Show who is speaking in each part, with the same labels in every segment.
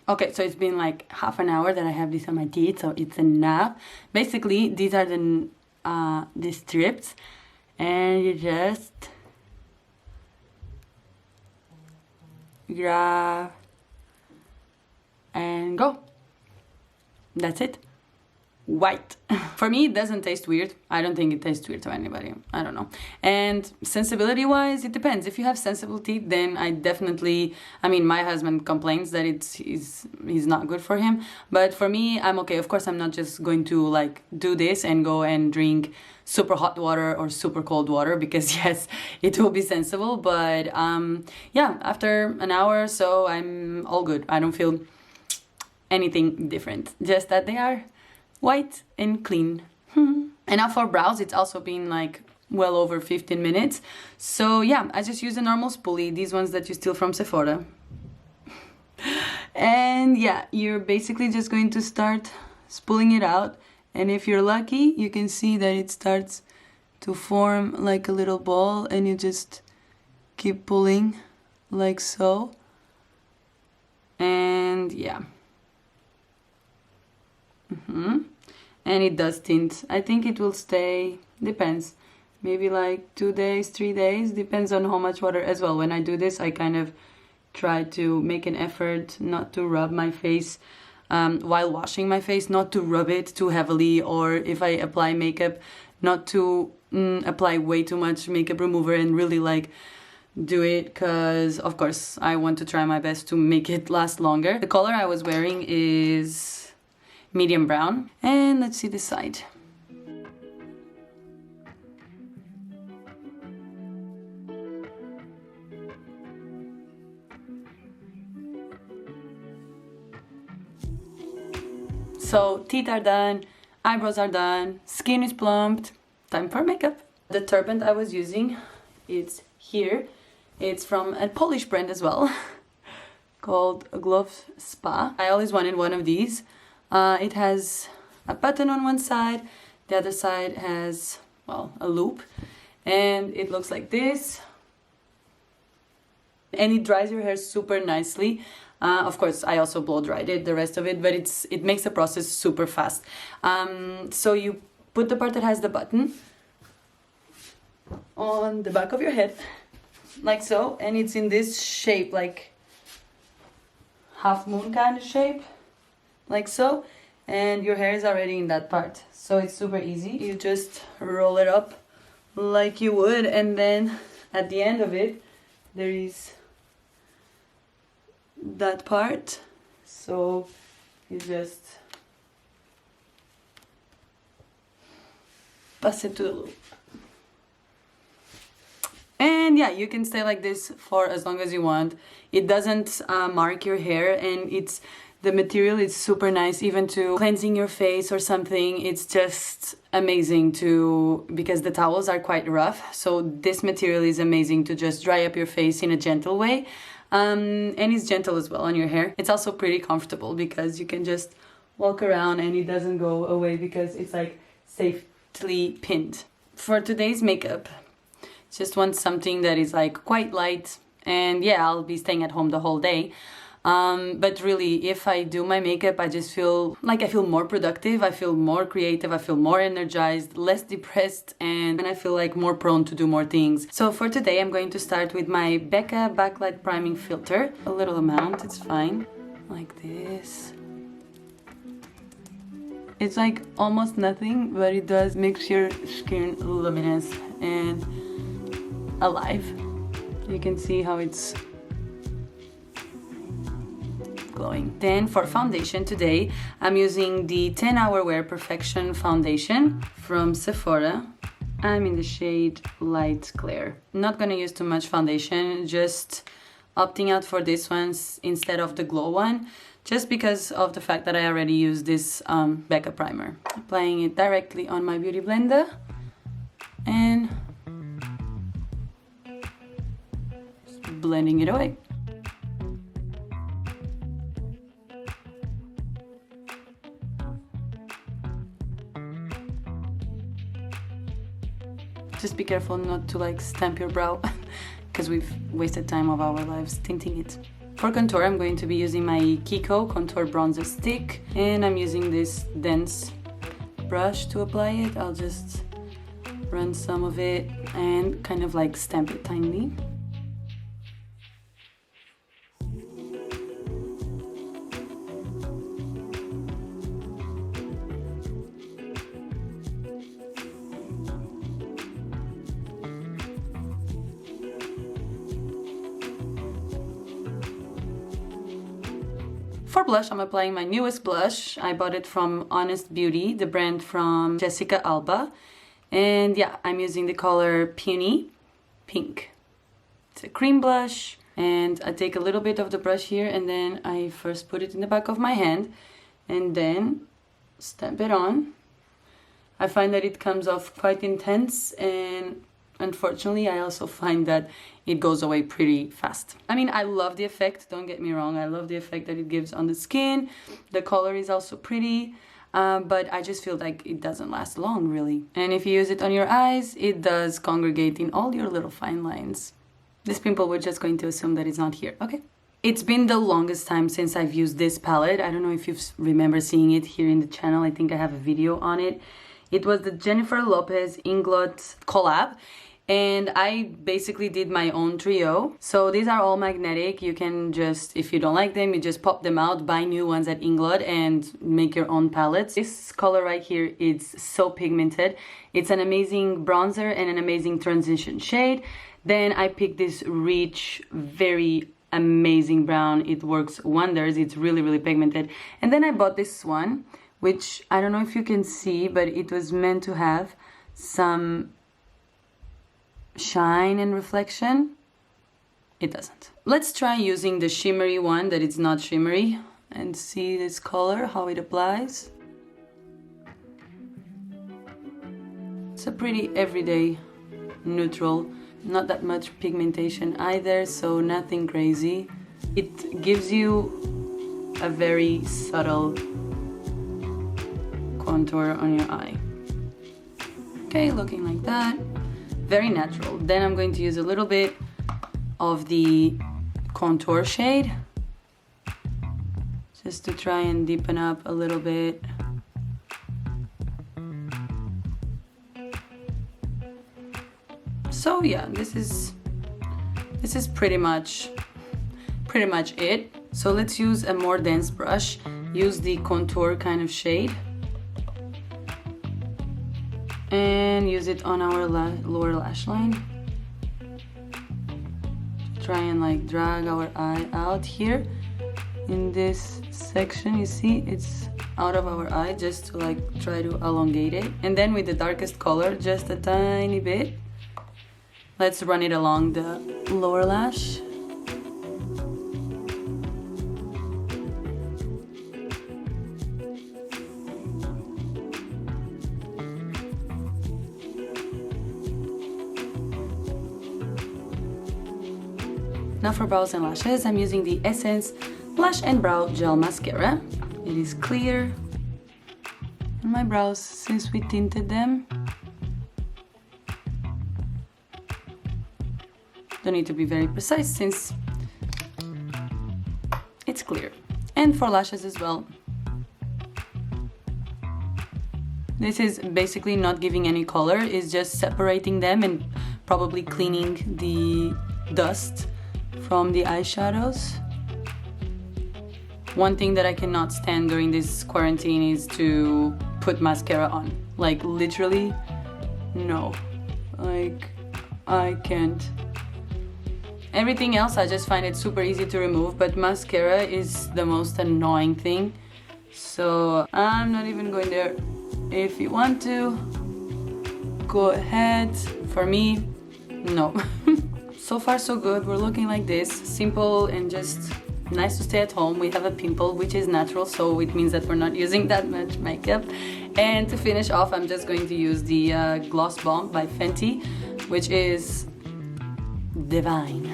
Speaker 1: Okay, so it's been like half an hour that I have this on my teeth, so it's enough. Basically, these are the strips, and you just grab and go. That's it. White. For me, it doesn't taste weird. I don't think it tastes weird to anybody. I don't know. And sensibility wise, it depends. If you have sensible teeth, then I definitely, I mean, my husband complains that he's not good for him, but for me, I'm okay. Of course, I'm not just going to like do this and go and drink super hot water or super cold water, because yes, it will be sensible, but yeah, after an hour or so, I'm all good. I don't feel anything different, just that they are white and clean. And now for brows, it's also been like well over 15 minutes. So yeah, I just use a normal spoolie, these ones that you steal from Sephora. And yeah, you're basically just going to start spooling it out. And if you're lucky, you can see that it starts to form like a little ball, and you just keep pulling like so. And yeah. And it does tint. I think it will stay, depends, maybe like 2 days, 3 days, depends on how much water as well. When I do this, I kind of try to make an effort not to rub my face while washing my face, not to rub it too heavily, or if I apply makeup, not to apply way too much makeup remover and really like do it, because of course I want to try my best to make it last longer. The color I was wearing is medium brown, and let's see this side. So teeth are done, eyebrows are done, skin is plumped, time for makeup. The turbant I was using, it's here. It's from a Polish brand as well, called Glov Spa. I always wanted one of these. It has a button on one side, the other side has, well, a loop, and it looks like this. And it dries your hair super nicely. Of course, I also blow dried it, the rest of it, but it makes the process super fast. So you put the part that has the button on the back of your head, like so, and it's in this shape, like half moon kind of shape, like so, and your hair is already in that part, so it's super easy. You just roll it up like you would, and then at the end of it there is that part, so you just pass it to the loop. And yeah, you can stay like this for as long as you want. It doesn't mark your hair, and the material is super nice, even to cleansing your face or something. It's just amazing because the towels are quite rough. So this material is amazing to just dry up your face in a gentle way. And it's gentle as well on your hair. It's also pretty comfortable because you can just walk around and it doesn't go away because it's like safely pinned. For today's makeup, just want something that is like quite light, and yeah, I'll be staying at home the whole day. But really, if I do my makeup, I just feel like I feel more productive, I feel more creative, I feel more energized, less depressed, and I feel like more prone to do more things. So for today, I'm going to start with my Becca Backlight Priming Filter. A little amount, it's fine. Like this. It's like almost nothing, but it does make your skin luminous and alive. You can see how it's glowing. Then for foundation today, I'm using the 10 Hour Wear Perfection Foundation from Sephora. I'm in the shade Light Clair. Not gonna use too much foundation, just opting out for this one instead of the glow one, just because of the fact that I already used this Becca primer. Applying it directly on my beauty blender and just blending it away. Just be careful not to like stamp your brow because we've wasted time of our lives tinting it. For contour, I'm going to be using my KIKO Contour Bronzer Stick, and I'm using this dense brush to apply it. I'll just run some of it and kind of like stamp it tiny. For blush, I'm applying my newest blush. I bought it from Honest Beauty, the brand from Jessica Alba. And yeah, I'm using the color Peony Pink. It's a cream blush. And I take a little bit of the brush here and then I first put it in the back of my hand and then stamp it on. I find that it comes off quite intense, and unfortunately, I also find that it goes away pretty fast. I mean, I love the effect, don't get me wrong. I love the effect that it gives on the skin. The color is also pretty, but I just feel like it doesn't last long, really. And if you use it on your eyes, it does congregate in all your little fine lines. This pimple, we're just going to assume that it's not here, okay? It's been the longest time since I've used this palette. I don't know if you remember seeing it here in the channel. I think I have a video on it. It was the Jennifer Lopez Inglot collab. And I basically did my own trio. So these are all magnetic. You can just, if you don't like them, you just pop them out, buy new ones at Inglot and make your own palettes. This color right here is so pigmented. It's an amazing bronzer and an amazing transition shade. Then I picked this Reach very amazing brown. It works wonders. It's really, really pigmented. And then I bought this one, which I don't know if you can see, but it was meant to have some shine and reflection. It doesn't. Let's try using the shimmery one that it's not shimmery and see this color, how it applies. It's a pretty everyday neutral, not that much pigmentation either, so nothing crazy. It gives you a very subtle contour on your eye. Okay, looking like that. Very natural. Then I'm going to use a little bit of the contour shade just to try and deepen up a little bit. So yeah, this is pretty much it. So let's use a more dense brush. Use the contour kind of shade and use it on our lower lash line. Try and like drag our eye out here in this section. You see it's out of our eye, just to like try to elongate it. And then with the darkest color, just a tiny bit, let's run it along the lower lash. Now for brows and lashes, I'm using the Essence Lash and Brow Gel Mascara. It is clear. And my brows, since we tinted them, don't need to be very precise since it's clear. And for lashes as well. This is basically not giving any color, it's just separating them and probably cleaning the dust from the eyeshadows. One thing that I cannot stand during this quarantine is to put mascara on. Like literally, no. Like, I can't. Everything else I just find it super easy to remove, but mascara is the most annoying thing. So I'm not even going there. If you want to, go ahead. For me, no. So far so good, we're looking like this. Simple and just nice to stay at home. We have a pimple, which is natural, so it means that we're not using that much makeup. And to finish off, I'm just going to use the Gloss Bomb by Fenty, which is divine.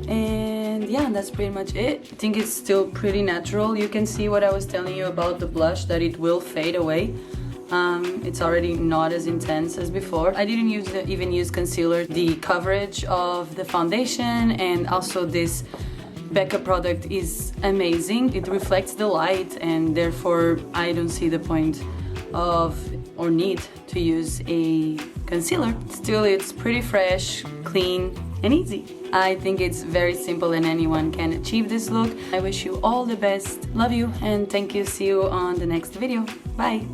Speaker 1: And yeah, that's pretty much it. I think it's still pretty natural. You can see what I was telling you about the blush, that it will fade away. It's already not as intense as before. I didn't even use concealer. The coverage of the foundation and also this Becca product is amazing. It reflects the light and therefore I don't see the point of or need to use a concealer. Still, it's pretty fresh, clean and easy. I think it's very simple and anyone can achieve this look. I wish you all the best. Love you and thank you. See you on the next video. Bye.